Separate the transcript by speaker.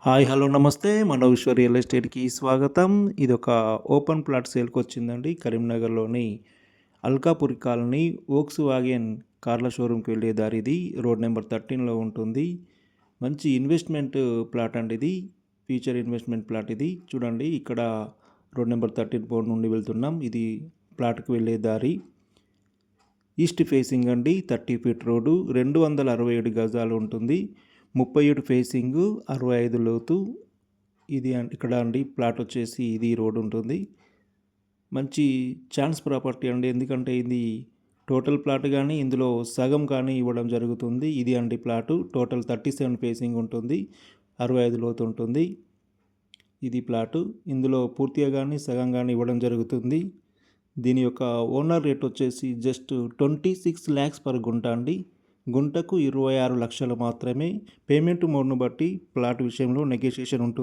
Speaker 1: Hi! Hello! నమస్తే. మనోవిశ్వ real ఎస్టేట్‌కి స్వాగతం. ఇదొక ఓపెన్ ప్లాట్ సేల్‌కొచ్చిందండి. కరీంనగర్‌లోని అల్కాపురి కాలనీ వోక్స్ వాగన్ కార్ల షోరూమ్‌కి వెళ్ళే దారిది. రోడ్ నెంబర్ 13లో ఉంటుంది. మంచి ఇన్వెస్ట్‌మెంట్ ప్లాట్ అండి ఇది. ఫ్యూచర్ ఇన్వెస్ట్‌మెంట్ ప్లాట్ ఇది. చూడండి ఇక్కడ రోడ్ నెంబర్ 13 పోర్ట్ నుండి వెళ్తున్నాం. ఇది ప్లాట్‌కి వెళ్ళే దారి. ఈస్ట్ ఫేసింగ్ అండి. 30 ఫీట్ రోడ్డు. 267 గజాలు ఉంటుంది. 37 ఫేసింగు, 65 లోతు. ఇది ఇక్కడ అండి ప్లాట్ వచ్చేసి ఇది రోడ్ ఉంటుంది. మంచి ఛాన్స్ ప్రాపర్టీ అండి. ఎందుకంటే ఇది టోటల్ ప్లాట్ కానీ ఇందులో సగం కానీ ఇవ్వడం జరుగుతుంది. ఇది అండి ప్లాటు. టోటల్ 37 ఫేసింగ్ ఉంటుంది. 65 లోతు ఉంటుంది. ఇది ప్లాటు. ఇందులో పూర్తిగా కానీ సగం కానీ ఇవ్వడం జరుగుతుంది. దీని యొక్క ఓనర్ రేట్ వచ్చేసి జస్ట్ 26 lakhs పర్ గుంట అండి. గుంటకు 26 లక్షలు మాత్రమే. పేమెంట్ మోడ్ను బట్టి ప్లాట్ విషయంలో నెగోషియేషన్ ఉంటుంది.